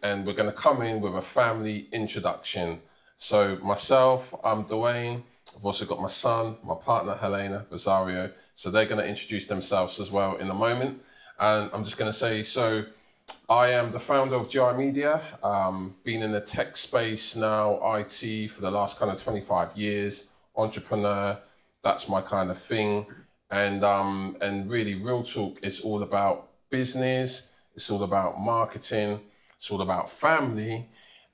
and we're going to come in with a family introduction. So myself, I'm Dwayne. I've also got my son, my partner Helena, Rosario. So they're going to introduce themselves as well in a moment. And I'm just going to say, so I am the founder of GI Media. Been in the tech space now, IT, for the last kind of 25 years. Entrepreneur, that's my kind of thing. And really, Real Talk is all about business. It's all about marketing. It's all about family,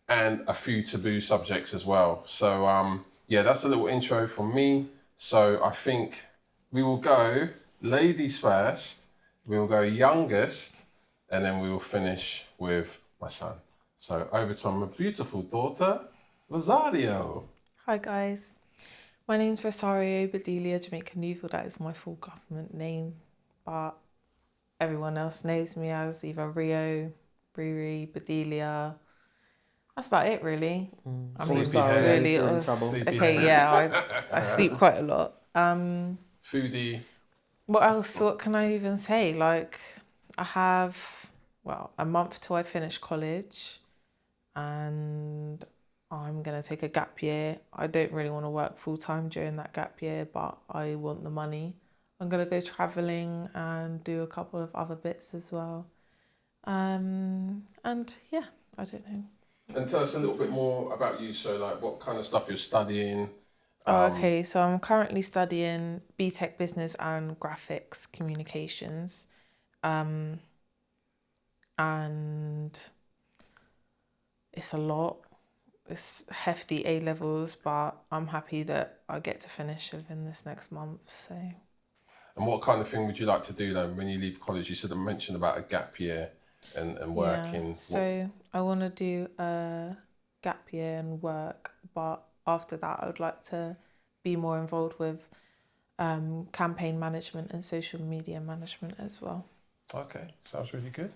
and a few taboo subjects as well. So yeah, that's a little intro from me. So I think we will go ladies first. We will go youngest, and then we will finish with my son. So over to my beautiful daughter, Rosario. Hi guys, my name's Rosario Bedelia Jamaica Newville. That is my full government name, but everyone else knows me as either Rio, Riri, Bedelia. That's about it, really. I mean, Sleepyhead. really. You're in trouble. Okay, yeah, I sleep quite a lot. Foodie. What else? What can I even say? Like, I have, a month till I finish college, and I'm going to take a gap year. I don't really want to work full time during that gap year, but I want the money. I'm going to go travelling and do a couple of other bits as well. And yeah, I don't know. And tell us a little bit more about you. So like what kind of stuff you're studying. Okay, so I'm currently studying BTech Business and Graphics Communications. And it's a lot. It's hefty A levels, but I'm happy that I get to finish within this next month. So. And what kind of thing would you like to do then when you leave college? You sort of mentioned about a gap year and working. Yeah. So I want to do a gap year and work, but after that I would like to be more involved with campaign management and social media management as well. Okay, sounds really good.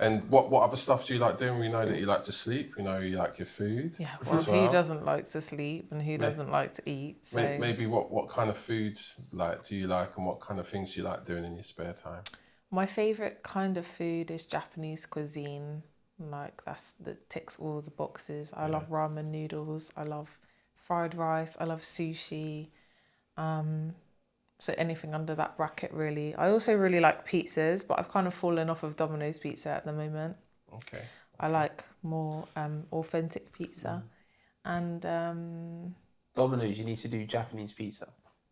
And what other stuff do you like doing? We know that you like to sleep. We know you like your food. Yeah, well, who doesn't like to sleep and who doesn't like to eat? So maybe what kind of foods do you like, and what kind of things do you like doing in your spare time? My favourite kind of food is Japanese cuisine. Like that ticks all the boxes. I love ramen noodles. I love fried rice. I love sushi. So anything under that bracket, really. I also really like pizzas, but I've kind of fallen off of Domino's pizza at the moment. Okay. I like more authentic pizza. And Domino's, you need to do Japanese pizza.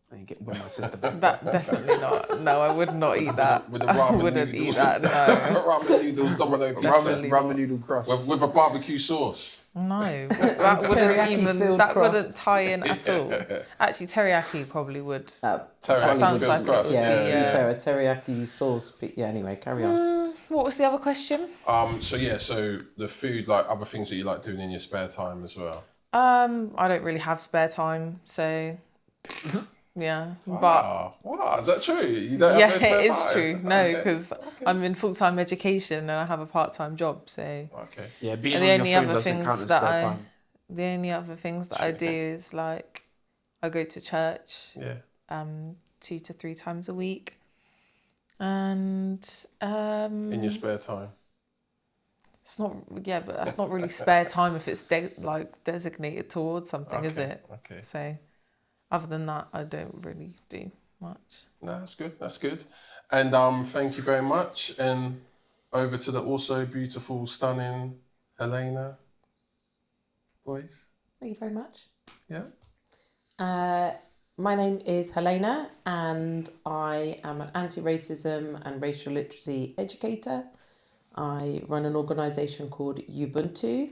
And you get one my sister. that definitely not. No, I would not eat that. With the I ramen wouldn't noodles. eat that, no. Ramen noodles, Domino pizza. Ramen noodle crust. With a barbecue sauce. No, that wouldn't tie in at all. Actually, teriyaki probably would. Teriyaki that sounds filled like crust. Yeah, to be fair, a teriyaki sauce. Yeah, anyway, carry on. What was the other question? So the food, like other things that you like doing in your spare time as well. I don't really have spare time, so yeah. But wow, is that true? You don't have no spare it is time? true. No, Okay. because I'm in full-time education and I have a part-time job. So Okay. Yeah, being and on your phone doesn't count as spare time. the only other things that I do is like I go to church. Yeah. 2 to 3 times a week, and In your spare time. it's not, yeah, but that's not really spare time if it's designated towards something, is it? Okay. So other than that, I don't really do much. No, that's good. That's good. And thank you very much. And over to the also beautiful, stunning Helena. Boys. Thank you very much. Yeah. My name is Helena, and I am an anti-racism and racial literacy educator. I run an organisation called Ubuntu,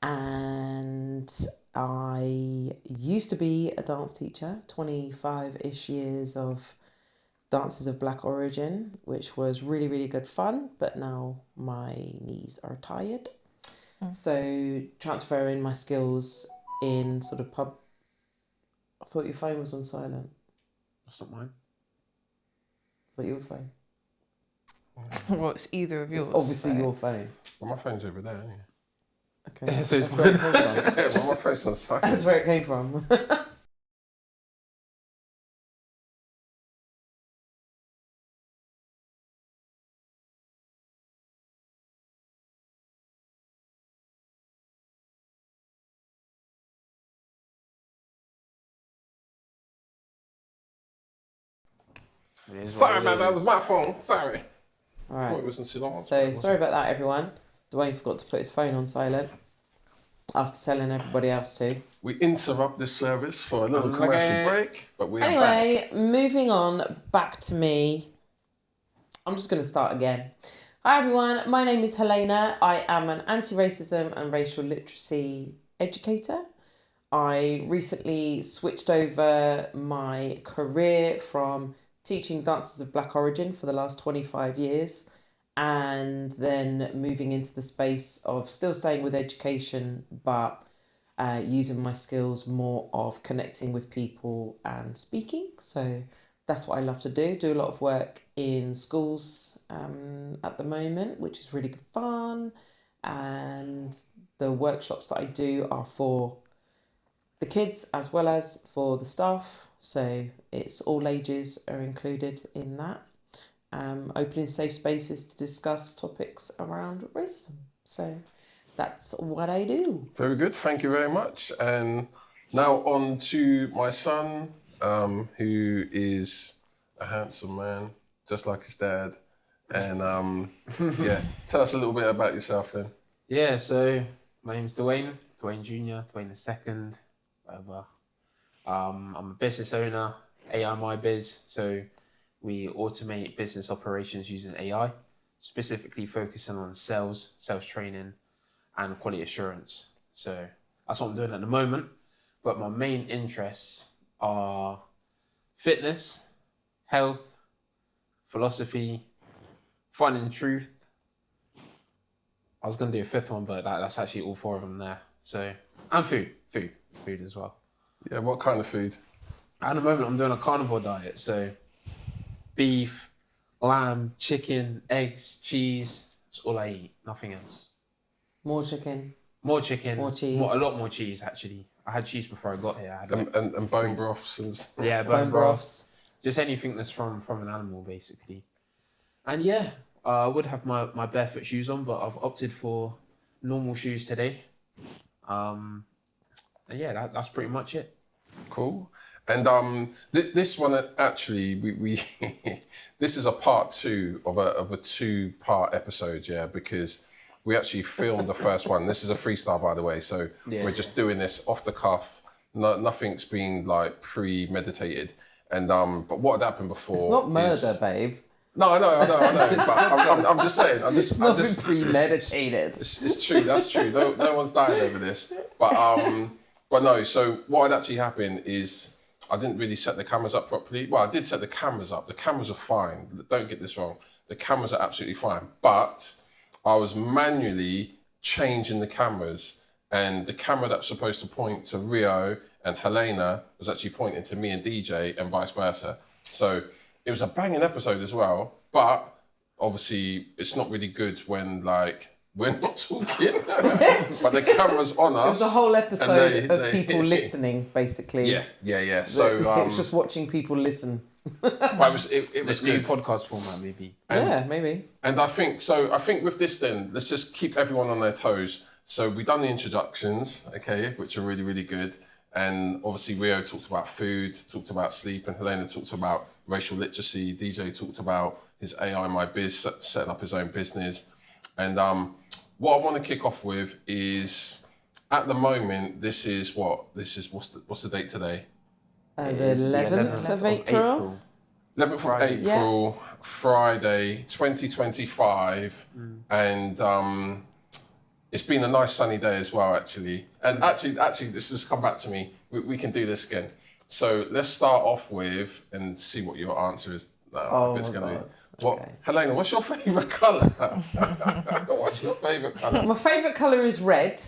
and I used to be a dance teacher, 25-ish years of dances of black origin, which was really, really good fun, but now my knees are tired. So transferring my skills in sort of pub... I thought your phone was on silent. That's not mine. I thought your phone. Well, it's either of yours. It's obviously so. your phone. Well, my phone's over there, isn't it? Okay, So that's where it came from. Well, my phone's on silent. That's where it came from. It is what Sorry, it man, that is. was my phone. Sorry. All I thought it right. was in Ceylon. So sorry about that, everyone. Dwayne forgot to put his phone on silent after telling everybody else to. We interrupt this service for a little Okay. commercial break, but we are back. Anyway, moving on back to me. I'm just going to start again. Hi everyone, my name is Helena. I am an anti-racism and racial literacy educator. I recently switched over my career from teaching dancers of Black origin for the last 25 years and then moving into the space of still staying with education but using my skills more of connecting with people and speaking. So that's what I love to do. Do a lot of work in schools at the moment, which is really good fun. And the workshops that I do are for the kids as well as for the staff. So it's all ages are included in that. Opening safe spaces to discuss topics around racism. So that's what I do. Very good, thank you very much. And now on to my son, who is a handsome man, just like his dad. And yeah, tell us a little bit about yourself then. Yeah, so my name's Dwayne Jr., Dwayne the second, whatever. I'm a business owner, AI My Biz. So we automate business operations using AI, specifically focusing on sales training, and quality assurance. So that's what I'm doing at the moment. But my main interests are fitness, health, philosophy, finding truth. I was going to do a fifth one, but that's actually all four of them there. So, and food as well. Yeah, what kind of food? At the moment, I'm doing a carnivore diet. So beef, lamb, chicken, eggs, cheese. That's all I eat, nothing else. More chicken. More chicken. More cheese. A lot more cheese, actually. I had cheese before I got here. I had And bone broths and stuff. yeah, Bone broths. Just anything that's from an animal, basically. And yeah, I would have my barefoot shoes on, but I've opted for normal shoes today. And yeah, that's pretty much it. Cool. And this one actually we this is a part 2 of a 2-part episode, yeah, because we actually filmed the first one. This is a freestyle, by the way, so Yeah. we're just doing this off the cuff. Nothing's been like premeditated. And but what had happened before? It's not murder, is- babe. No, I know. But I'm just saying. It's nothing premeditated. It's true. That's true. No one's dying over this. But no. So what had actually happened is I didn't really set the cameras up properly. Well, I did set the cameras up. The cameras are fine. Don't get this wrong. The cameras are absolutely fine. But I was manually changing the cameras, and the camera that's supposed to point to Rio and Helena was actually pointing to me and DJ, and vice versa. So it was a banging episode as well, but obviously it's not really good when like we're not talking, but the camera's on us. It was a whole episode of they- people listening, basically. Yeah. So it was just watching people listen. but it was This new good. podcast format, maybe. Yeah, maybe. And I think with this then, let's just keep everyone on their toes. So we've done the introductions, okay, which are really, really good. And obviously Rio talked about food, talked about sleep, and Helena talked about racial literacy. DJ talked about his AI My Biz, setting up his own business. And what I want to kick off with is, at the moment, what's the date today? The 11th of April. 11th of Friday. April, Friday, 2025. And it's been a nice sunny day as well, actually. And actually, this has come back to me. We can do this again. So let's start off with and see what your answer is. Oh it's my gonna be. God. What, Okay. Helena, what's your favourite colour? What's your favourite colour? My favourite colour is red.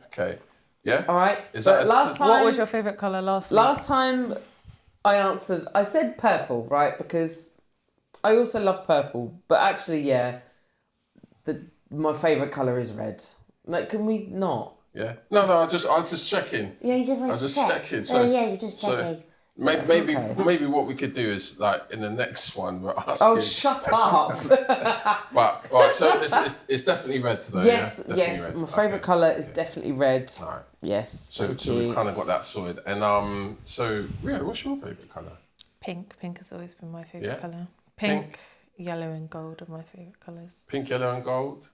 Okay. Yeah? All right. Is But that last time, What was your favourite colour last week? last time I said purple, right? Because I also love purple. But actually, yeah, my favourite colour is red. Like, can we not? Yeah. No, I was just checking. Yeah, you're I was just checking. So, yeah, you're just checking. Maybe Okay. maybe what we could do is like in the next one we're asking. Oh, shut up. But right, so it's definitely red today. Yes, yeah? yes. Definitely My red. favourite Okay. colour is definitely red. All right. Yes, So thank we've you. kind of got that sorted. And so Rio, what's your favourite colour? Pink. Pink has always been my favourite Yeah? colour. Pink. Pink, yellow and gold are my favourite colours. Pink, yellow, and gold.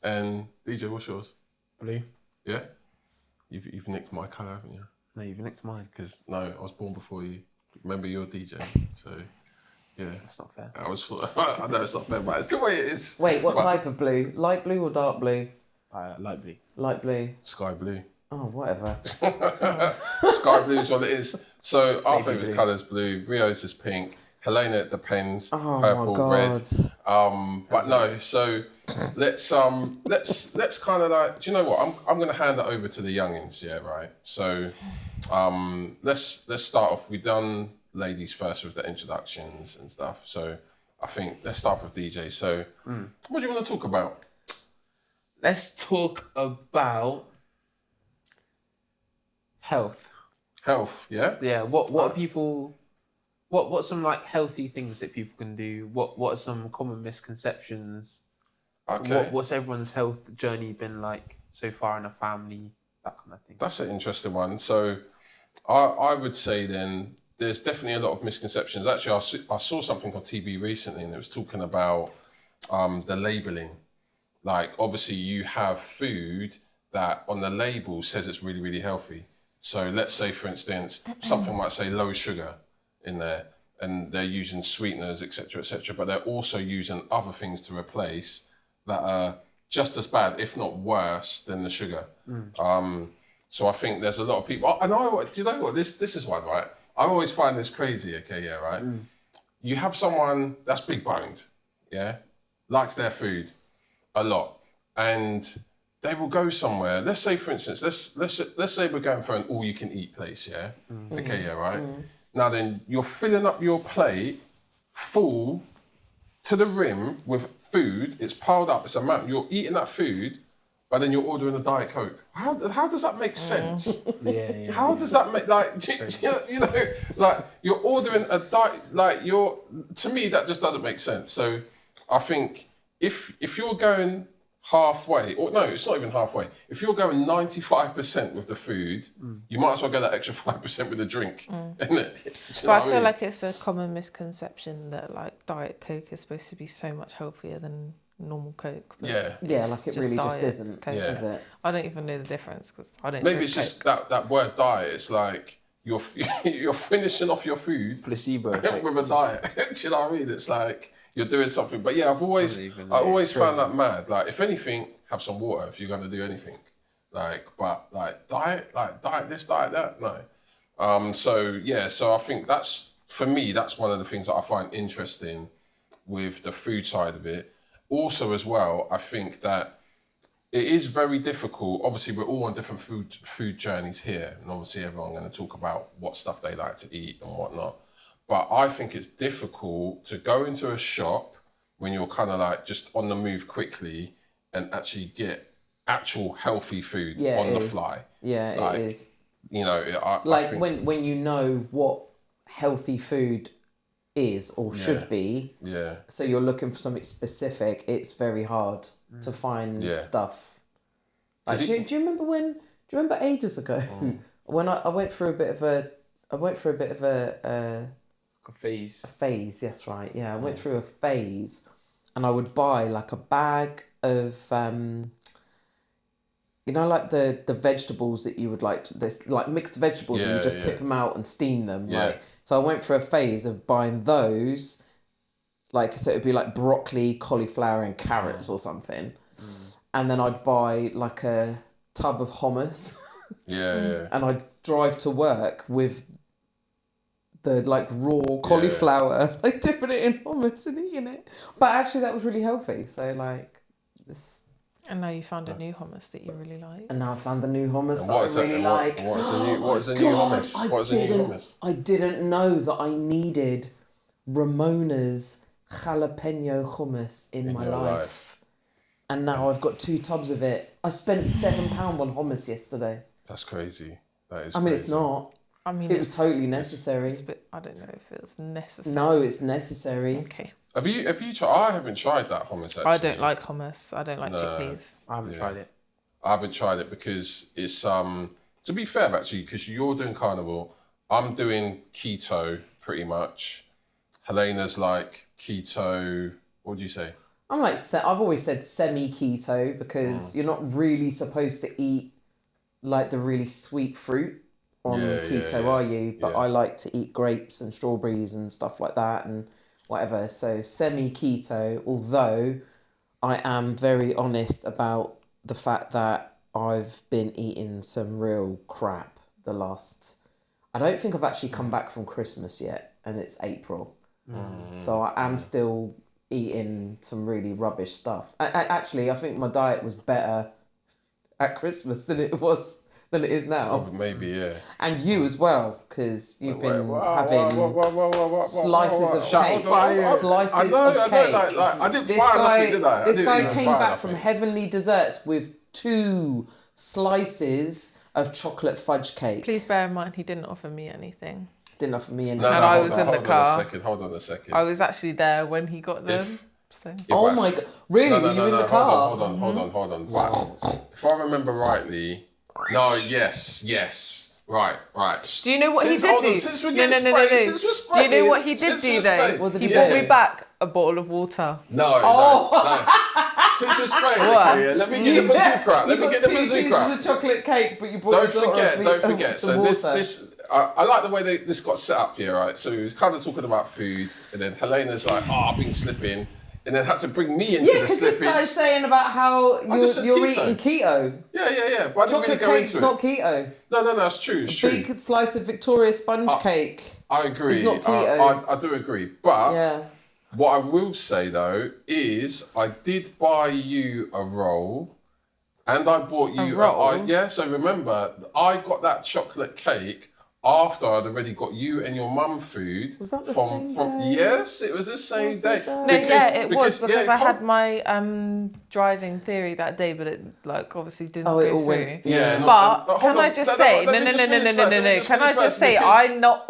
And DJ, what's yours? Blue. Yeah? You've nicked my colour, haven't you? No, you've nicked mine. Because, no, I was born before you. Remember, you're DJ, so, yeah. That's not fair. I know it's not fair, but it's the way it is. Wait, what But- type of blue? Light blue or dark blue? Light blue. Light blue. Sky blue. Oh, whatever. Sky blue is what it is. So our Baby favourite blue. colour is blue. Rio's is pink. Helena, it depends. Oh Purple, my God. red. But no. So let's kind of like. Do you know what? I'm going to hand it over to the youngins. Yeah, right. So let's start off. We've done ladies first with the introductions and stuff. So I think let's start with DJ. So what do you want to talk about? Let's talk about health. Health. Yeah. Yeah. What are people? What's some like healthy things that people can do? What are some common misconceptions? Okay. What's everyone's health journey been like so far in a family? That kind of thing. That's an interesting one. So I would say then there's definitely a lot of misconceptions. Actually, I saw something on TV recently and it was talking about the labelling. Like, obviously, you have food that on the label says it's really, really healthy. So let's say, for instance, something might say low sugar in there and they're using sweeteners, etc., but they're also using other things to replace that are just as bad, if not worse, than the sugar. So I think there's a lot of people, and do you know what, this is one, right? I always find this crazy, okay, yeah, right? You have someone that's big boned, yeah, likes their food a lot, and they will go somewhere. Let's say, for instance, let's say we're going for an all-you-can-eat place, yeah? Okay, yeah, right? Now then, you're filling up your plate full to the rim with food. It's piled up. It's a mountain. You're eating that food, but then you're ordering a Diet Coke. How does that make sense? Yeah. How does that make, like, you know, like you're ordering a diet, like to me, that just doesn't make sense. So I think if you're going halfway, or no, it's not even halfway. If you're going 95% with the food, you might as well go that extra 5% with the drink, isn't it? But I feel like it's a common misconception that like Diet Coke is supposed to be so much healthier than normal Coke. But Yeah. Yeah, it's like it really just Diet isn't, Coke. Yeah. is it? I don't even know the difference because I don't Maybe drink it's just Coke. that word diet. It's like you're finishing off your food Placebo effect. with a diet. Do you know what I mean? It's like you're doing something. But yeah, I always it's found crazy. that mad. Like, if anything, have some water if you're going to do anything. But diet this, diet that, no. So I think for me, that's one of the things that I find interesting with the food side of it. Also, as well, I think that it is very difficult. Obviously, we're all on different food journeys here, and obviously, everyone's going to talk about what stuff they like to eat and whatnot. But I think it's difficult to go into a shop when you're kind of like just on the move quickly and actually get actual healthy food Yeah, on it the is. fly. Yeah, Like, it is. You know, I Like think, when you know what healthy food is or should be, yeah, so you're looking for something specific, it's very hard to find Yeah. stuff. Like, Is do it- you remember when? Do you remember ages ago when I went through a bit of a A phase. phase? Yes, right. Yeah, I went through a phase, and I would buy like a bag of you know, like the vegetables that you would like to, this like mixed vegetables, and you Yeah, just yeah. tip them out and steam them. Yeah. Like, so I went through a phase of buying those, like, so it'd be like broccoli, cauliflower, and carrots or something, and then I'd buy like a tub of hummus, yeah. and I'd drive to work with the like raw cauliflower, like dipping it in hummus and eating it. But actually, that was really healthy. So like this. And now you found a new hummus that you really like. And now I found the new hummus And that I really like. What is the new God, hummus? What is the new hummus? I didn't know that I needed Ramona's jalapeno hummus in my your life. And now I've got 2 tubs of it. I spent £7 on hummus yesterday. That's crazy. That is. I mean, crazy. it's not. I mean, It was totally necessary. It's a bit, I don't know if it's necessary. No, it's necessary. Okay. Have you tried? I haven't tried that hummus actually. I don't like hummus. I don't like chickpeas. I haven't tried it. I haven't tried it because it's to be fair actually, because you're doing carnivore, I'm doing keto pretty much. Helena's like keto. What would you say? I'm like, I've always said semi-keto because you're not really supposed to eat like the really sweet fruit on keto, are you? But I like to eat grapes and strawberries and stuff like that and whatever. So semi-keto, although I am very honest about the fact that I've been eating some real crap the last... I don't think I've actually come back from Christmas yet, and it's April. So I am still eating some really rubbish stuff. Actually, I think my diet was better at Christmas than it is now. Oh, maybe, yeah. And you as well, because you've been having slices of cake. Slices of cake. I didn't fire nothing, did I? This guy came back from Heavenly Desserts with 2 slices of chocolate fudge cake. Please bear in mind, he didn't offer me anything. Didn't offer me anything. And I was in the car. Hold on a second. I was actually there when he got them. Oh my God. Really? Were you in the car? Hold on. Wow. If I remember rightly, no, yes. Right. Do you know what he did do? Since we're No. getting sprayed, since we're spraying, Do you know what he did do though? He brought me back a bottle of water. No. Since we're spraying, let me get the bazooka out. Let me get the bazooka out. You got 2 pieces of chocolate cake, but you brought Don't forget. some So water. this I like the way this got set up here, right? So he was kind of talking about food, and then Helena's like, I've been slipping, and then had to bring me into the slippage. because this guy's saying about how you're eating keto. Yeah. But Chocolate cake's not keto. No, that's true. It's Big slice of Victoria sponge cake. I agree. It's not keto. I do agree. But what I will say, though, is I did buy you a roll, and I bought you a roll? So remember, I got that chocolate cake after I'd already got you and your mum food. Was that the same day? Yes, it was the same day. No, it was because I had my driving theory that day, but it obviously didn't go it all through. went. Yeah. But can I just say, no. Can I just say, I not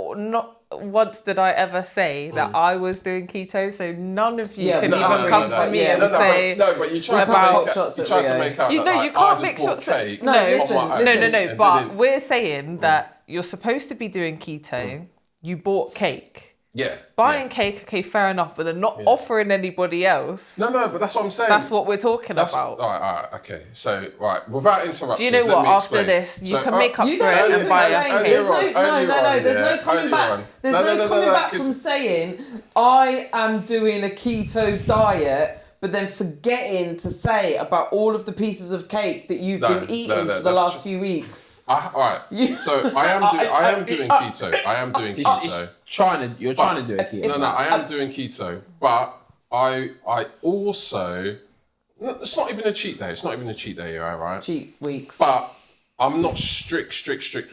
once did I ever say that I was doing keto, so none of you can even come for me and say but you tried to make out. You can't make shots. No. But we're saying that you're supposed to be doing keto. You bought cake. Yeah. Buying cake, okay, fair enough, but then not offering anybody else. No, but that's what I'm saying. That's what we're talking about. All right, okay. So, without interrupting. Do you know what? After this, you can make up for it and buy a cake. There's no coming back. There's no coming back from saying, I am doing a keto diet, but then forgetting to say about all of the pieces of cake that you've been eating for the last few weeks. All right. So I am doing keto. I am doing keto. You're trying to do a keto. No, I am doing keto. But I also, it's not even a cheat day. It's not even a cheat day, right? Cheat weeks. But I'm not strict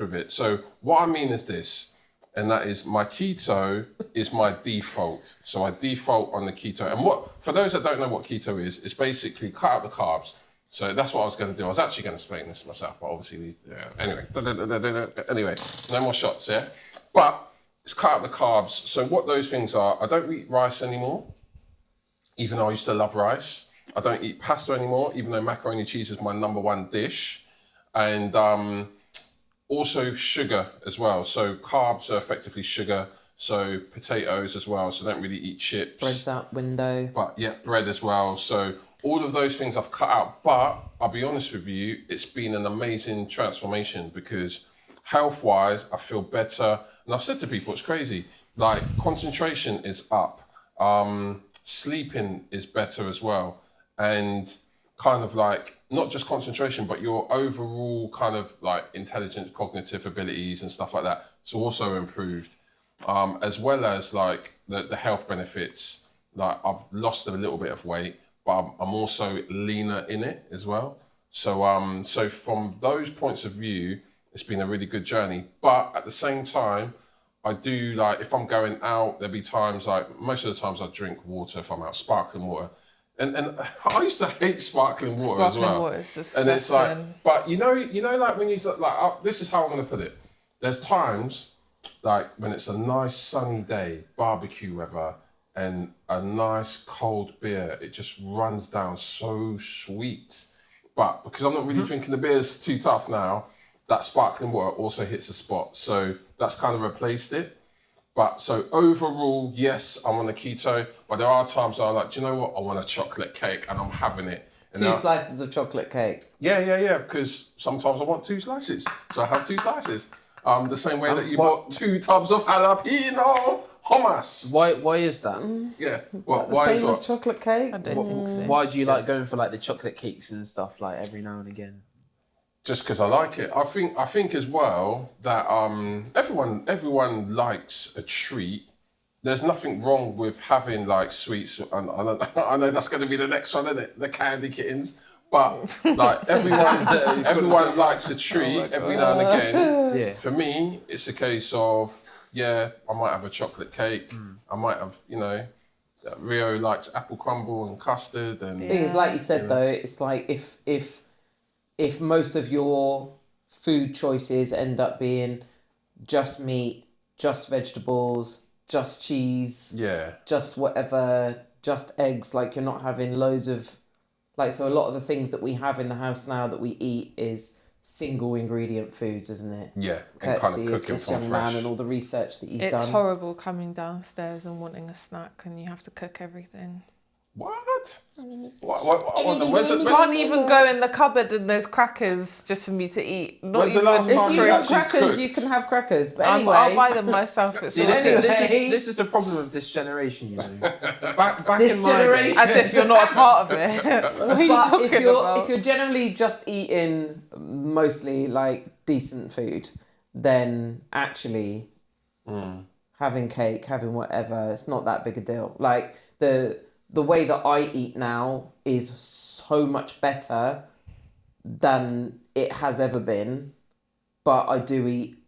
with it. So what I mean is this, and that is my keto is my default. So I default on the keto. And for those that don't know what keto is, it's basically cut out the carbs. So that's what I was going to do. I was actually going to explain this myself, but obviously, anyway, no more shots, yeah? But it's cut out the carbs. So what those things are, I don't eat rice anymore, even though I used to love rice. I don't eat pasta anymore, even though macaroni and cheese is my number 1 dish. And also sugar as well. So carbs are effectively sugar. So potatoes as well. So I don't really eat chips. Bread's out window. But yeah, bread as well. So all of those things I've cut out. But I'll be honest with you, it's been an amazing transformation because health-wise, I feel better. And I've said to people, it's crazy. Like concentration is up. Sleeping is better as well. And kind of like, not just concentration, but your overall kind of like intelligent cognitive abilities and stuff like that. It's also improved. As well as like the health benefits. Like I've lost a little bit of weight, but I'm also leaner in it as well. So so from those points of view, it's been a really good journey. But at the same time, I do like, if I'm going out, there'll be times like, most of the times I drink water if I'm out, sparkling water. And I used to hate sparkling water as well. Sparkling water is disgusting. And it's like, but you know, like when you like, this is how I'm gonna put it. There's times like when it's a nice sunny day, barbecue weather, and a nice cold beer, it just runs down so sweet. But because I'm not really drinking the beers too tough now, that sparkling water also hits the spot. So that's kind of replaced it. But so overall, yes, I'm on a keto, but there are times I'm like, do you know what? I want a chocolate cake and I'm having it. And 2 slices of chocolate cake. Yeah, because sometimes I want 2 slices. So I have 2 slices. The same way that you bought 2 tubs of jalapeno hummus. Why is that? Yeah. The same as chocolate cake? I don't think so. Why do you like going for like the chocolate cakes and stuff like every now and again? Just because I like it. I think as well that everyone likes a treat. There's nothing wrong with having like sweets. And I know that's going to be the next one, isn't it? The candy kittens. But like everyone likes a treat every now and again. Yeah. For me, it's a case of I might have a chocolate cake. I might have Rio likes apple crumble and custard and. The thing is, like you said though, it's like if most of your food choices end up being just meat, just vegetables, just cheese, just whatever, just eggs, like you're not having loads of, like, so a lot of the things that we have in the house now that we eat is single ingredient foods, isn't it? Yeah, Courtesy and kind of of cooking this from young fresh. man and all the research that he's It's done. horrible coming downstairs and wanting a snack and you have to cook everything. What? Where's You can't even go in the cupboard and there's crackers just for me to eat. Not When's the even last time If you you want actually crackers, cooked? you can have crackers. But I'll anyway, buy them myself. It's See, all Anyway. this is the problem with this generation, you know. Back This in my day- generation. as if you're not a part of it. What are you but talking if you're about? if you're generally just eating mostly like decent food, then actually having cake, having whatever, it's not that big a deal. Like the way that I eat now is so much better than it has ever been. But I do eat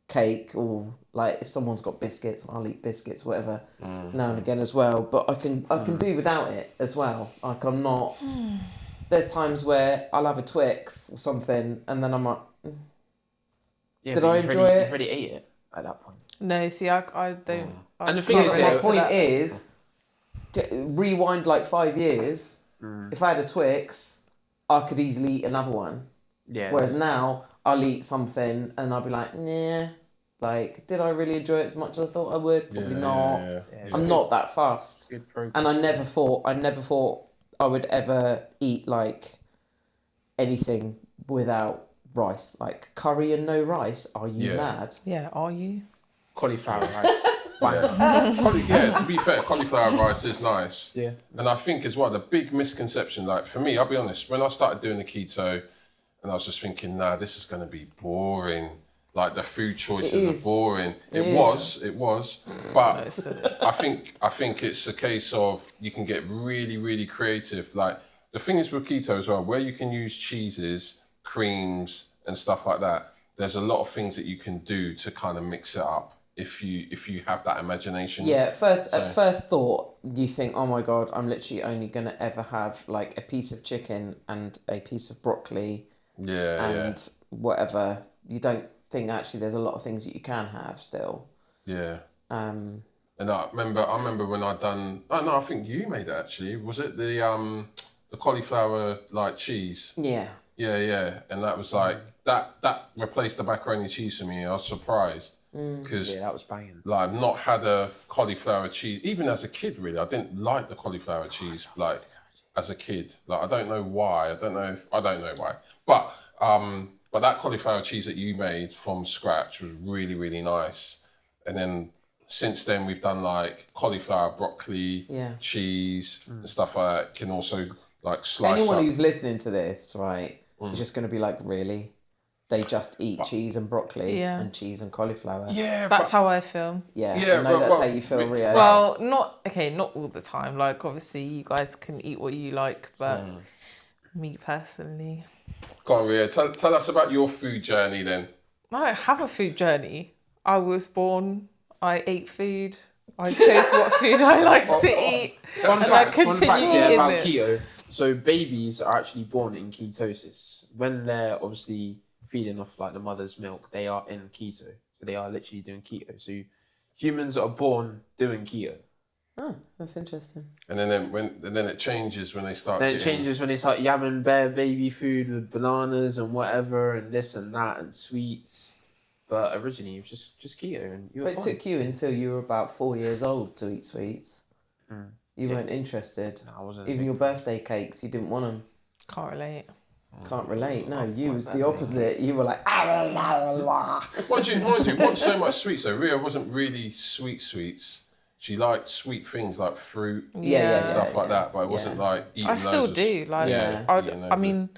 cake, or like if someone's got biscuits, I'll eat biscuits, whatever, now and again as well. But I can do without it as well. Like I'm not. There's times where I'll have a Twix or something, and then I'm like, Yeah, Did but I you've enjoy already- it? You've already ate it at that point. No, see, I don't. I And the thing can't is, relate my to point that. is, to rewind like 5 years. If I had a Twix, I could easily eat another one. Yeah. Whereas now, I'll eat something and I'll be like, nah. Like, did I really enjoy it as much as I thought I would? Probably not. I'm not that fast. Good progress. And I never thought I would ever eat like anything without rice. Like curry and no rice. Are you mad? Yeah, are you? Cauliflower rice. Why not? To be fair, cauliflower rice is nice. Yeah. And I think as well, the big misconception, like for me, I'll be honest, when I started doing the keto, and I was just thinking, nah, this is going to be boring. Like the food choices are boring. It was. But It still is. I think it's a case of you can get really, really creative. Like the thing is with keto as well, where you can use cheeses, creams, and stuff like that. There's a lot of things that you can do to kind of mix it up if you have that imagination. Yeah, at first thought, you think, oh my God, I'm literally only going to ever have like a piece of chicken and a piece of broccoli and whatever. You don't think actually there's a lot of things that you can have still. Yeah. Um, And I remember when I done. Oh no, I think you made it actually. Was it the cauliflower like cheese? yeah. Yeah. And that was like that replaced the macaroni cheese for me. I was surprised because Yeah, that was banging. like I've not had a cauliflower cheese even as a kid. Really, I didn't like the cauliflower cheese like as a kid. Like I don't know why. I don't know why. But that cauliflower cheese that you made from scratch was really, really nice. And then since then we've done like cauliflower, broccoli, cheese and stuff like that. Can also like slice Anyone up. who's listening to this, right, is just going to be like, really? They just eat cheese and broccoli and cheese and cauliflower. Yeah, That's how I feel. Yeah, Yeah, I know that's but- how you feel, Rio. Well, not all the time. Like, obviously, you guys can eat what you like, but me personally, Go on, Ria. Tell us about your food journey then. I don't have a food journey. I was born, I ate food, I chose what food I like to eat, and I continue eating about it. keto. So babies are actually born in ketosis. When they're obviously feeding off like the mother's milk, they are in keto. So they are literally doing keto. So humans are born doing keto. Oh, that's interesting. And then it changes when they start. Then it getting- changes when they start yamming bare baby food with bananas and whatever and this and that and sweets. but originally it was just keto, and you were But it fine. took you until you were about 4 years old to eat sweets. You weren't interested. No, I wasn't. a Even big your fan. birthday cakes, you didn't want them. Can't relate. Can't relate. No, you my was the birthday opposite. You were like, ah, la, la, la. Mind you, want so much sweets though. Ria wasn't really sweets. She liked sweet things like fruit Yeah. stuff like that, but it wasn't like eating I still loads of- do. Like, Yeah. I mean,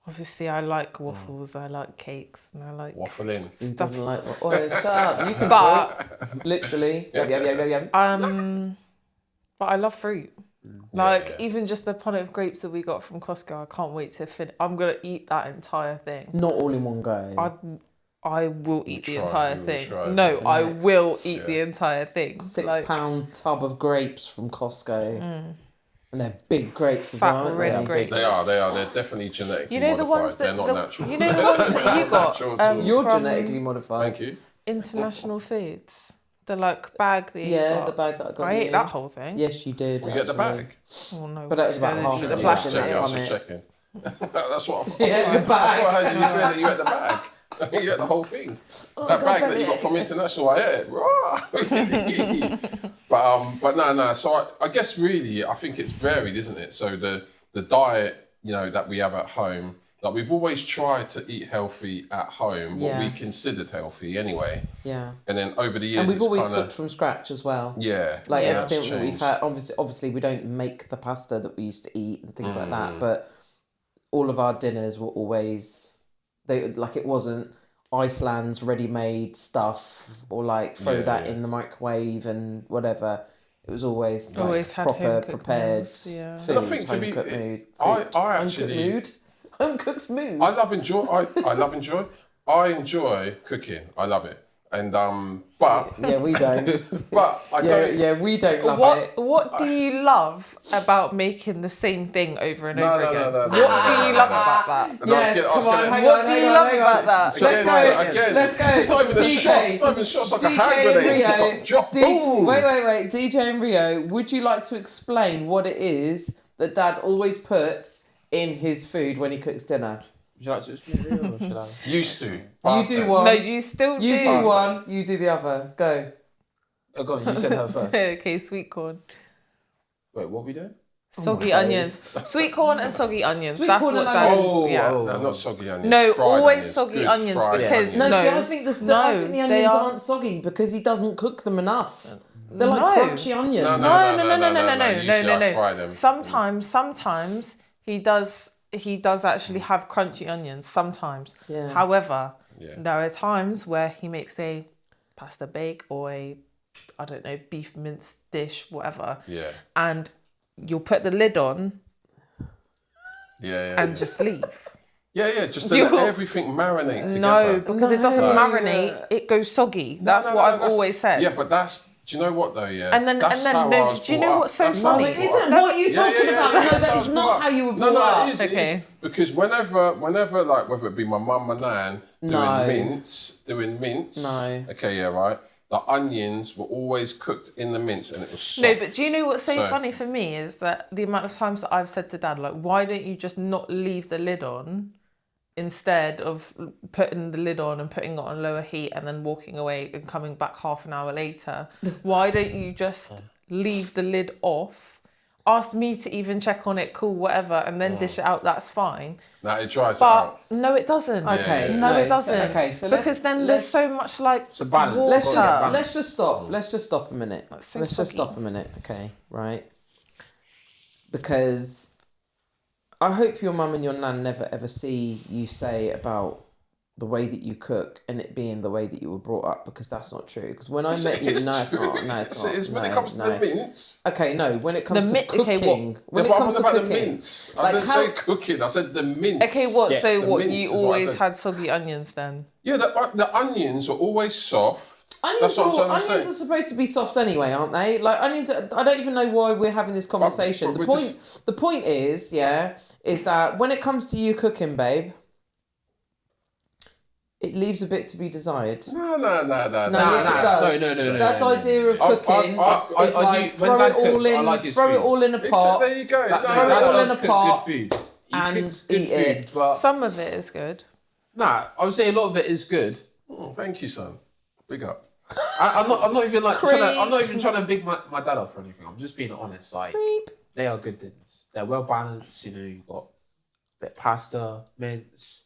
obviously, I like waffles. I like cakes, and I like waffling. He doesn't like. Oh, shut up. You can But- talk. Literally. Yum. But I love fruit. Like yeah. even just the punnet of grapes that we got from Costco, I can't wait to finish. I'm gonna eat that entire thing. Not all in one go. I will eat the try, entire you will thing. try. No, I will eat the entire thing. £6 tub of grapes from Costco. And they're big grapes as Fat well, aren't red they? grapes. They are. They're definitely genetically You know the modified. ones that They're not natural. you know the ones that you got. Natural at all. You're from genetically modified. Thank you. International Foods. The like bag that you Yeah, got. the bag that I got. I ate you. that whole thing. Yes, you did. You get the actually. bag. Oh no. But that was about So half there's of the it. I was plastic. Yeah. checking. I was on just it. checking. That's what I thought. Yeah, the I bag. heard you say that you ate the bag. You ate the whole thing. That bag that you got from International, I ate it. But no. So I guess really, I think it's varied, isn't it? So the diet, that we have at home, like we've always tried to eat healthy at home, what Yeah. we considered healthy anyway. Yeah. And then over the years, And we've always kinda, cooked from scratch as well. Yeah. Like yeah, everything it's that we've changed. had, obviously we don't make the pasta that we used to eat and things like Mm. that, but all of our dinners were always, it wasn't Iceland's ready-made stuff or like throw that in the microwave and whatever. It was always like Always had proper home-cooked prepared meals, yeah. food, And I think to me, home-cooked mood. I Home-cooked actually, mood? Home-cooked mood? I enjoy cooking. I love it. And but Yeah, we don't. I don't. Yeah, we don't love it. What do you love about making the same thing over and over again? No. What do you love about that? And I was Yes, gonna- I was come on, gonna- hang What on, do you hang love on, about hang on. that? Let's go. Again, Let's go. It's not even a DJ. shot. It's not even shots like a hand DJ and grenade. It's Rio. like, drop, boom. Wait. DJ and Rio, would you like to explain what it is that Dad always puts in his food when he cooks dinner? Would you like to explain real or should I? Used to. You Past do tense. one. No, you still You do. do one. You do the other. Go. Oh, go on, you said her first. Okay, sweet corn. Wait, what are we doing? Soggy my onions. Sweet corn and soggy onions. Sweet That's corn what and Dad onions. is. Yeah. No, not soggy onions. No, Fried always onions. soggy Good onions fried because- onions. No, No. see, I think the No, onions they are- aren't soggy because he doesn't cook them enough. They're like No. crunchy onions. No. No. Fry them. Sometimes he does actually have crunchy onions. Sometimes. Yeah. However, Yeah. there are times where he makes a pasta bake or a, I don't know, beef mince dish, whatever, Yeah. and you'll put the lid on Yeah. and just leave. Yeah, just to You- let everything marinate together. No, because it doesn't No. marinate. It goes soggy. That's what I've always said. Yeah, but do you know what though? Yeah. And then- That's and then, how no, I was do you brought know up. what's so That's how I funny? was It brought isn't. up. What are you talking about? No, That's that how is I was not brought how you were up. brought No, up. it is. Okay. It is. Because whenever, like whether it be my mum, my nan No. doing mince. No. Okay, yeah, right. The onions were always cooked in the mince, and it was soft. No, but do you know what's so So- funny for me is that the amount of times that I've said to Dad, like, why don't you just not leave the lid on instead of putting the lid on and putting it on lower heat and then walking away and coming back half an hour later? Why don't you just leave the lid off? Ask me to even check on it, cool, whatever, and then dish it out, that's fine. Now it dries it But out. no, it doesn't. Okay, No, no, it doesn't. so- okay, so because let's- then let's- there's so much like It's a balance. water. Let's Water. just stop. Let's just stop a minute. That's so Let's just soggy. stop a minute, okay? Right? Because I hope your mum and your nan never ever see you say about the way that you cook and it being the way that you were brought up, because that's not true. Because when I met you, It's no, it's true. not. No, it's not. It's when No, it comes to no. the mince. Okay, no. When it comes The to mi- okay, cooking, what- when Yeah, it but I'm comes on to about the cooking, mince. I like didn't how- say cooking. I said the mince. Okay, what? Yeah, So the what? mince You is what I always said. had soggy onions then? Yeah, the onions are always soft. Onions, That's what I'm trying to onions say. are supposed to be soft anyway, aren't they? Like I don't even know why we're having this conversation. but the we're point, the point is that when it comes to you cooking, babe, it leaves a bit to be desired. No. No, yes, it does. No. Dad's idea of cooking I've- is I like do- throw when it Dad all cooks, I in, like his throw it food. all in a pot. There you go. Throw it all in a pot Good food. He and cooks good eat it. food, but Some of it is good. nah, I would say a lot of it is good, Oh, thank you, son. Big up. I'm not even like I'm not Creep. even trying to big my dad up or anything. I'm just being honest. Like Creep. they are good dinners. They're well balanced. You know, you've got a bit of pasta, mince.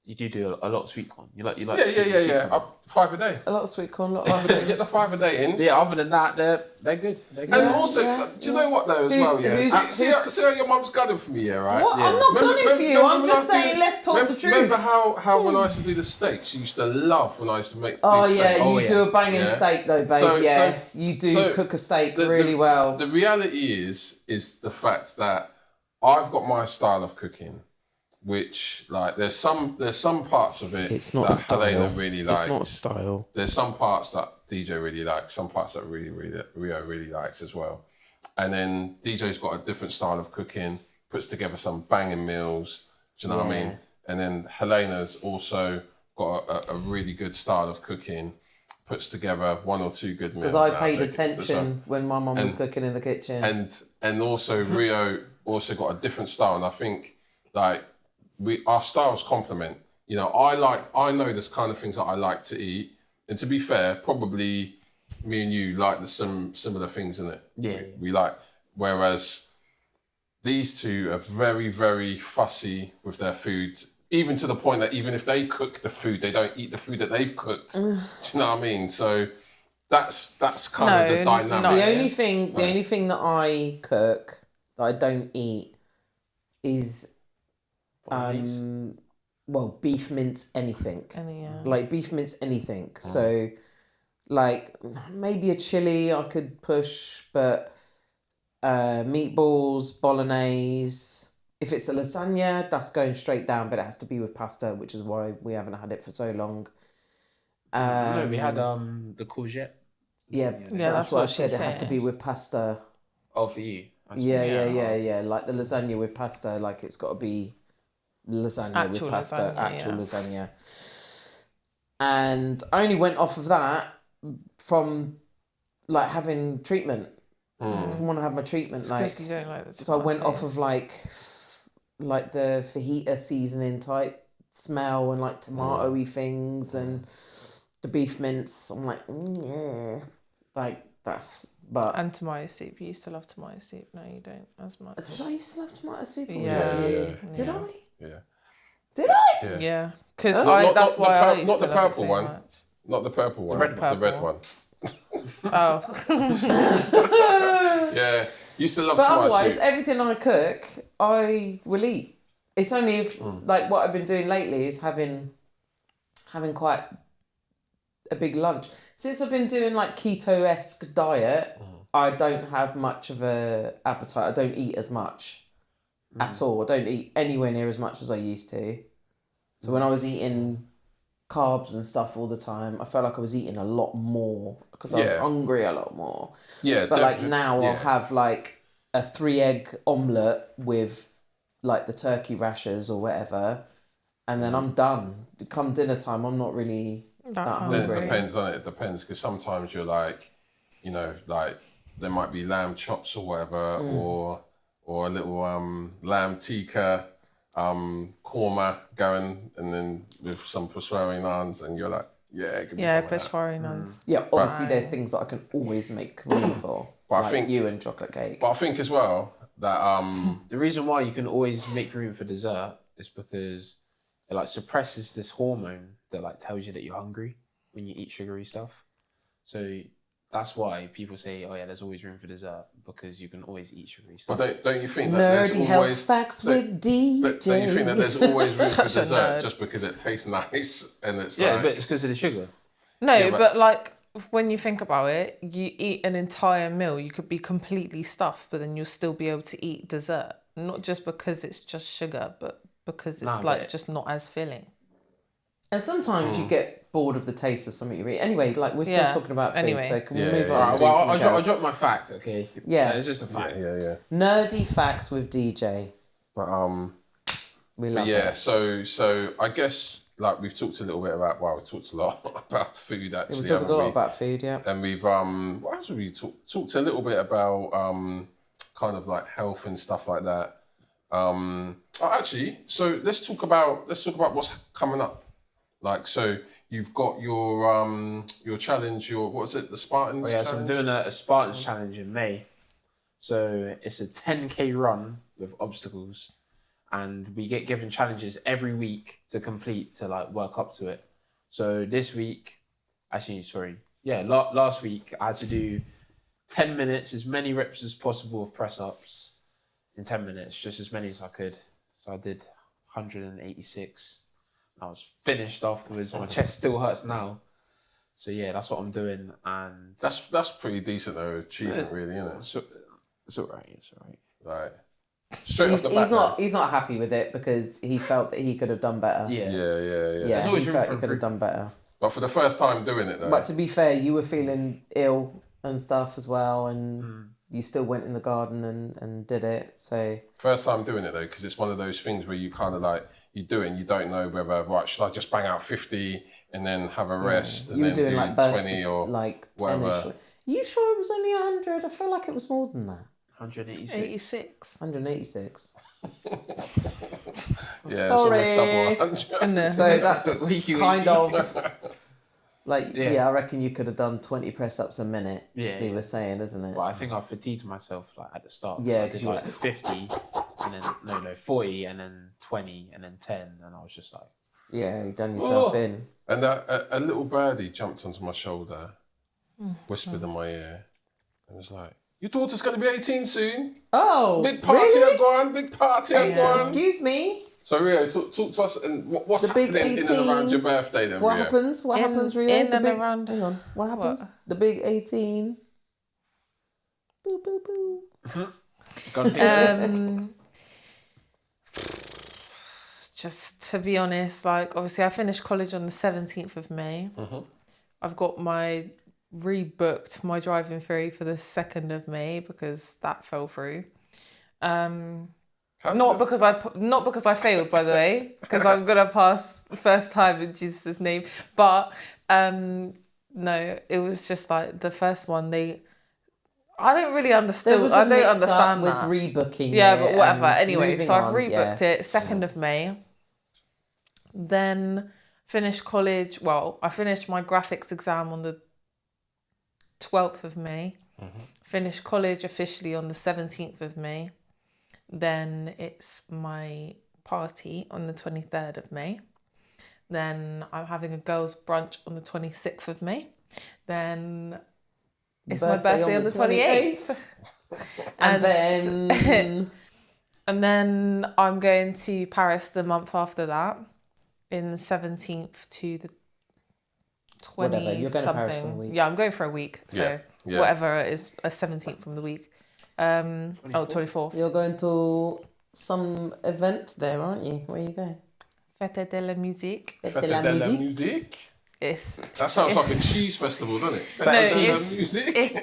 You do a lot of sweet corn. You like Yeah. Up 5 a day. A lot of sweet corn, a lot 5 of a day. Get the 5 a day in. Yeah. Other than that, they're good. They're good. And also, do you know what though as well? Yeah. See how your mum's gunning for me, yeah, right? What? Yeah. I'm not gunning for you. I'm when just I used to saying, let's talk the truth. Remember how when I used to do the steaks, you used to love when I used to make. Oh these yeah, steaks. you do a banging Yeah. steak though, babe. So- You do so cook a steak The- really well. The reality is the fact that I've got my style of cooking, which like there's some parts of it It's not that style. Helena really likes. It's not style. There's some parts that DJ really likes, some parts that Rio really likes as well. And then DJ's got a different style of cooking, puts together some banging meals. Do you know what I mean? And then Helena's also got a really good style of cooking, puts together 1 or 2 good meals. Because I paid attention when my mum was cooking in the kitchen. And also Rio also got a different style, and I think like our styles complement. You know, I know this kind of things that I like to eat, and to be fair, probably me and you like the some similar things in it. Yeah. We like, whereas these two are very, very fussy with their foods, even to the point that even if they cook the food, they don't eat the food that they've cooked. Do you know what I mean? So that's kind of the dynamic. no. The only thing that I cook that I don't eat is beef mince anything. Like beef mince anything. So like maybe a chili I could push, but meatballs, bolognese. If it's a lasagna, that's going straight down, but it has to be with pasta, which is why we haven't had it for so long. No, we had the courgette. Yeah, that's what I said. It has to saying. be with pasta. Oh, for you. Yeah. Like the lasagna with pasta, like it's got to be lasagna Actual with pasta, lasagna, actual yeah. lasagna. And I only went off of that from like having treatment. I want to have my treatment, like Because you don't like the so I went off tomatoes. of like the fajita seasoning type smell and like tomato-y things and the beef mince. I'm like, yeah, like that's. But And tomato soup. You used to love tomato soup. No, you don't as much. did I used to love tomato soup? Or was Yeah. that you? Yeah. Did Yeah. I? Yeah. Did I? Yeah. Yeah, because Not that's the why I used not to the love it purple so one. much. Not the purple one. red The red one. one. Oh, Yeah. Used to love But tomato otherwise, soup. everything I cook, I will eat. It's only if like what I've been doing lately is having quite a big lunch. Since I've been doing like keto-esque diet, I don't have much of a appetite. I don't eat as much at all. I don't eat anywhere near as much as I used to. So when I was eating carbs and stuff all the time, I felt like I was eating a lot more because I was Yeah. hungry a lot more. Yeah. But like definitely. now Yeah. I'll have like a 3-egg omelette with like the turkey rashers or whatever, and then I'm done. Come dinner time, I'm not really that Then hungry. it depends on it. It depends because sometimes you're like, you know, like there might be lamb chops or whatever, or a little lamb tikka, korma going, and then with some pastrami naans, and you're like, yeah, give me yeah, some of that. best nuns. Yeah, obviously there's things that I can always make room for, But I like think- you and chocolate cake. But I think as well that The reason why you can always make room for dessert is because it like suppresses this hormone that like tells you that you're hungry when you eat sugary stuff. So that's why people say, oh yeah, there's always room for dessert because you can always eat sugary stuff. But don't you think that Nerdy there's health always facts with DJ. but don't you think that there's always room for Such a dessert nerd. just because it tastes nice and it's Yeah, like but it's because of the sugar. No, Yeah, but like when you think about it, you eat an entire meal, you could be completely stuffed, but then you'll still be able to eat dessert. Not just because it's just sugar, but because it's Nah, like but- just not as filling. And sometimes you get bored of the taste of something you eat. Anyway, like we're still Yeah, talking about food, anyway. so can Yeah, we move yeah, on yeah. and do Well, something I'll else? drop my fact, okay? Yeah. It's just a fact. yeah. Nerdy facts with DJ. But We love yeah, it. so I guess like we've talked a little bit about we talked a lot about food actually. We talked a haven't lot we? about food, yeah. And we've what else have we talked a little bit about kind of like health and stuff like that. Actually, so let's talk about what's coming up. Like, so you've got your challenge, what was it, the Spartans Oh yeah, challenge? so I'm doing a Spartans challenge in May. So it's a 10K run with obstacles, and we get given challenges every week to complete to like work up to it. So this week, last week I had to do 10 minutes, as many reps as possible of press ups in 10 minutes, just as many as I could. So I did 186. I was finished afterwards. My chest still hurts now. So yeah, that's what I'm doing, and That's pretty decent though, achievement really, isn't it? so it's alright. It's alright. Like straight off the bat, He's not happy with it because he felt that he could have done better. Yeah. Yeah. He always room felt for he could have done better. But for the first time doing it though. But to be fair, you were feeling ill and stuff as well, and you still went in the garden and did it. So First time doing it though, because it's one of those things where you kind of like, you do it and you don't know whether, right, should I just bang out 50 and then have a rest and you were then doing do like bursts 20 of, or like whatever. 10-ish. You sure it was only 100? I feel like it was more than that. 186. 86. 186. Yeah, Sorry. it's almost double 100. So that's kind of like, Yeah. I reckon you could have done 20 press ups a minute. Yeah, He yeah. was saying, isn't it? But I think I fatigued myself like at the start. Yeah, So I 'cause did you were like 50, and then 40, and then 20, and then 10, and I was just like, Yeah, you done yourself in. And a little birdie jumped onto my shoulder, whispered in my ear, and was like, "Your daughter's going to be 18 soon. Oh, Big party really? has gone. Big party has gone." Excuse me. So Rio, talk to us and what's The big happening in and 18. around your birthday then, What Rio? happens? What happens, Rio? in The and big, around- Hang on. What happens? What? The big 18. Boo, boo, boo. Just to be honest, like obviously I finished college on the 17th of May. I've got rebooked my driving theory for the 2nd of May because that fell through. Not because I failed, by the way, because I'm gonna pass the first time in Jesus' name. But no, it was just like the first one. I don't really understand. There was I a don't mix understand up that. with rebooking. Yeah, it but whatever. and Anyway, moving so I've on, rebooked yeah. it 2nd of May. Then finished college. Well, I finished my graphics exam on the 12th of May. Finished college officially on the 17th of May. Then it's my party on the 23rd of May. Then I'm having a girls' brunch on the 26th of May. Then it's my birthday on the 28th. And then And then I'm going to Paris the month after that, in the 17th to the 20 Whatever, you're going to Paris something. for a week. Yeah, I'm going for a week. So Yeah. whatever it is, a 17th from the week. 24th. you're going to some event there, aren't you? Where are you going? Fête de la musique. Fête Fête de la de la musique. musique. That sounds like a cheese festival, doesn't it? No, Fête de la it's musique.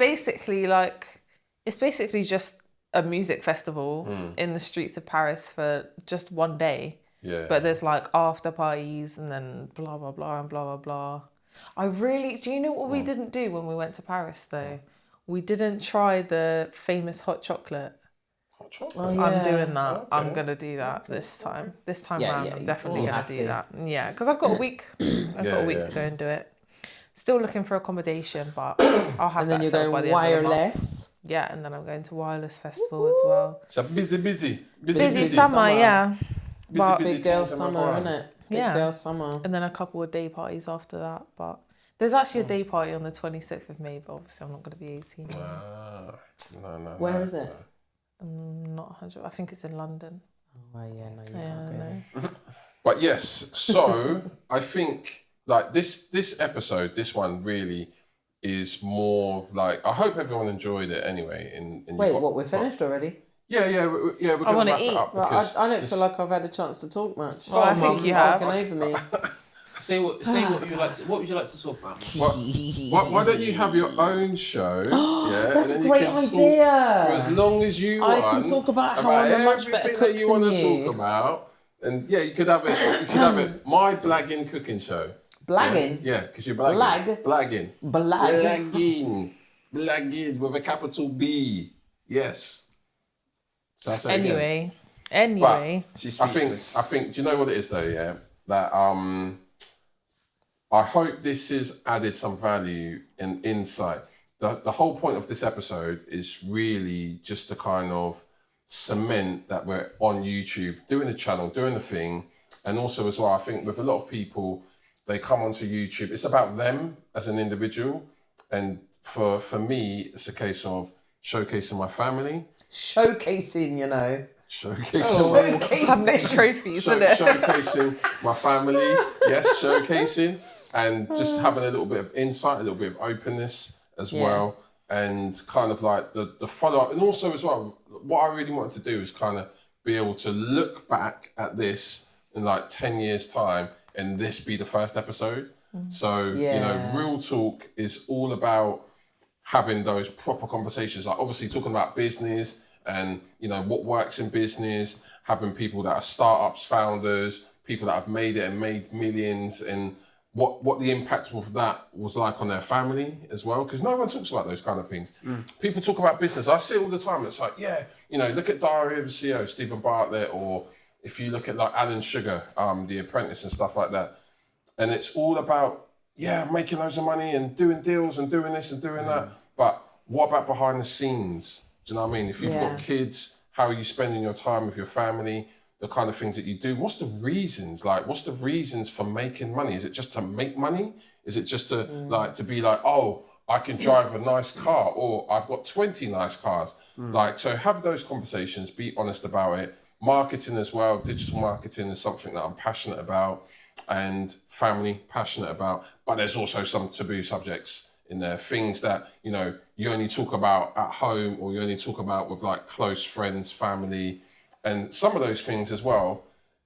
basically just a music festival in the streets of Paris for just one day. Yeah. But there's like after parties and then blah blah blah and blah blah blah. Do you know what we didn't do when we went to Paris though? We didn't try the famous hot chocolate. Hot chocolate. Oh, yeah. I'm doing that. Okay. I'm gonna do that this time. This time Yeah, round, yeah, I'm you definitely gonna have do to. that. Yeah, because I've got a week. I've got a week Yeah. to go and do it. Still looking for accommodation, but I'll have And then that you're set up by going the end of the month. wireless. Yeah, and then I'm going to Wireless Festival as well. So busy. Busy summer, summer. yeah. But Big girl things summer, around. isn't it? Big Yeah. girl summer. and then a couple of day parties after that. But there's actually a day party on the 26th of May, but obviously I'm not going to be 18. No. Where is it? I'm not 100. I think it's in London. Oh, yeah, no, you Yeah, can't go no. there. But yes, so I think like this episode, this one really is more like, I hope everyone enjoyed it anyway. Wait, what, we're finished already? Yeah, we're I gonna wanna wrap it eat. up Well, because I don't feel like I've had a chance to talk much. Well, I Mum, think you you're have. talking over me. Say what would you like to, what would you like to talk about? why don't you have your own show? Yeah, That's and a then great you can talk idea. for as long as you I want. can talk about how I'm a much better everything cook that you than wanna you. talk about. And yeah, you could have it. You could have it. My blagging cooking show. Blagging? Yeah, because you're blagging. Blag? Blagging. Blagging with a capital B. Yes. So I say again. Anyway. But I think. Do you know what it is though? Yeah, that I hope this has added some value and insight. The whole point of this episode is really just to kind of cement that we're on YouTube, doing the channel, doing the thing. And also as well, I think with a lot of people, they come onto YouTube, it's about them as an individual. And for me, it's a case of showcasing my family. Showcasing, you know. Showcasing. Some next trophies, isn't it? Showcasing my family, yes, showcasing. And just having a little bit of insight, a little bit of openness as well. And kind of like the follow-up. And also as well, what I really wanted to do is kind of be able to look back at this in like 10 years' time and this be the first episode. So, you know, Real Talk is all about having those proper conversations, like obviously talking about business and, you know, what works in business, having people that are startups, founders, people that have made it and made millions, and what the impact of that was like on their family as well, because no one talks about those kind of things. People talk about business. I see it all the time. It's like, yeah, you know, look at Diary of a CEO, Stephen Bartlett, or if you look at like Alan Sugar, The Apprentice and stuff like that. And it's all about, making loads of money and doing deals and doing this and doing that. But what about behind the scenes? Do you know what I mean? If you've got kids, how are you spending your time with your family? The kind of things that you do. What's the reasons? Like, what's the reasons for making money? Is it just to make money? Is it just to to be like, oh, I can drive a nice car, or I've got 20 nice cars? Like, so have those conversations, be honest about it. Marketing as well, digital marketing is something that I'm passionate about, and family passionate about. But there's also some taboo subjects in there, things that, you know, you only talk about at home, or you only talk about with like close friends, family. And some of those things as well,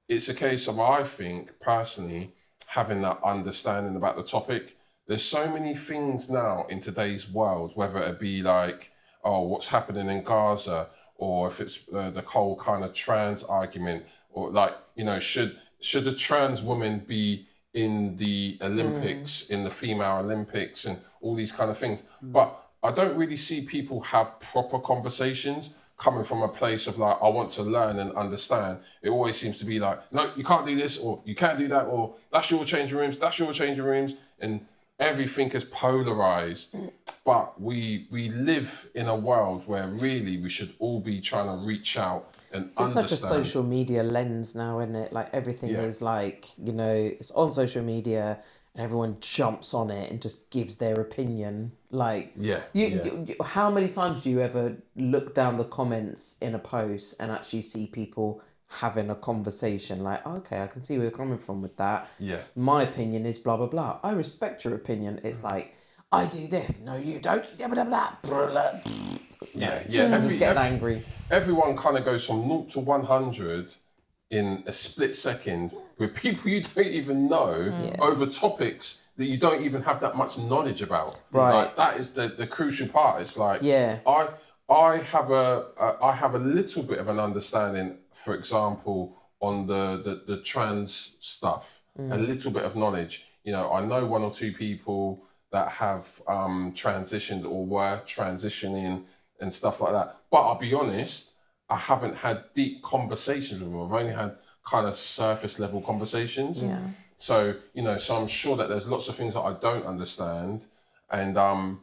it's a case of, I think, personally, having that understanding about the topic. There's so many things now in today's world, whether it be like, oh, what's happening in Gaza, or if it's the whole kind of trans argument, or like, you know, should a trans woman be in the Olympics, in the female Olympics, and all these kind of things. But I don't really see people have proper conversations coming from a place of like, I want to learn and understand. It always seems to be like, no, you can't do this, or you can't do that, or that's your changing rooms, that's your changing rooms. And everything is polarized. But we live in a world where really we should all be trying to reach out and It's understand. such a social media lens now, isn't it? Like everything is like, you know, it's on social media and everyone jumps on it and just gives their opinion. Like, you, how many times do you ever look down the comments in a post and actually see people having a conversation like, okay, I can see where you're coming from with that. Yeah. My opinion is blah, blah, blah. I respect your opinion. It's like, I do this. No, you don't. Blah, blah, blah, blah. Yeah. Just getting angry. Everyone kind of goes from 0 to 100 in a split second with people you don't even know over topics that you don't even have that much knowledge about. Right. Like, that is the crucial part. It's like, I have a little bit of an understanding, for example, on the trans stuff, a little bit of knowledge. You know, I know one or two people that have transitioned or were transitioning and stuff like that. But I'll be honest, I haven't had deep conversations with them. I've only had kind of surface level conversations. Yeah. So, you know, so I'm sure that there's lots of things that I don't understand. And,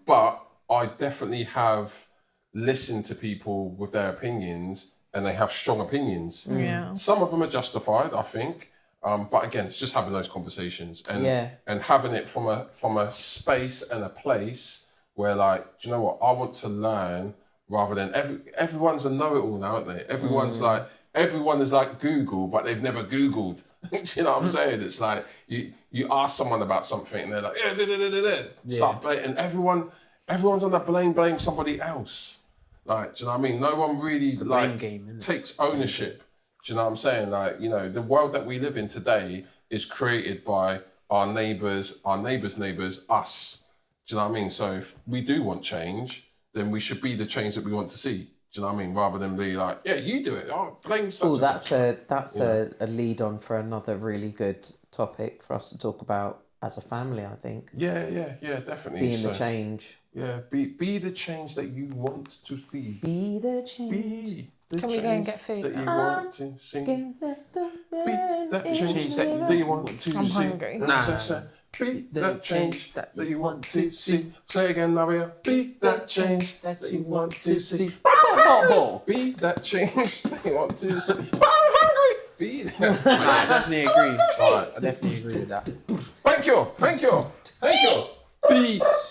but I definitely have listened to people with their opinions, and they have strong opinions. Yeah. Some of them are justified, I think. But again, it's just having those conversations and having it from a space and a place where, like, do you know what? I want to learn rather than everyone's a know-it-all now, aren't they? Everyone's like, everyone is like Google, but they've never Googled. Do you know what I'm saying? It's like you ask someone about something and they're like, start and everyone's on that blame somebody else. Like, do you know what I mean? No one really like takes ownership. Do you know what I'm saying? Like, you know, the world that we live in today is created by our neighbours, neighbours, us. Do you know what I mean? So if we do want change, then we should be the change that we want to see. Do you know what I mean? Rather than be like, yeah, you do it. Oh, blame such. Oh, that's a lead on for another really good topic for us to talk about as a family, I think. Yeah, definitely. Being the change. Yeah, be the change that you want to see. Be the change. Can we go and get food? That you want to see. Be that change that you want to see. I'm hungry. Nah. Be that change that you want to see. Say again, Naria. Be that change that you want to see. Be that change that you want to see. Be that. I definitely agree. I definitely agree with that. Thank you. Peace.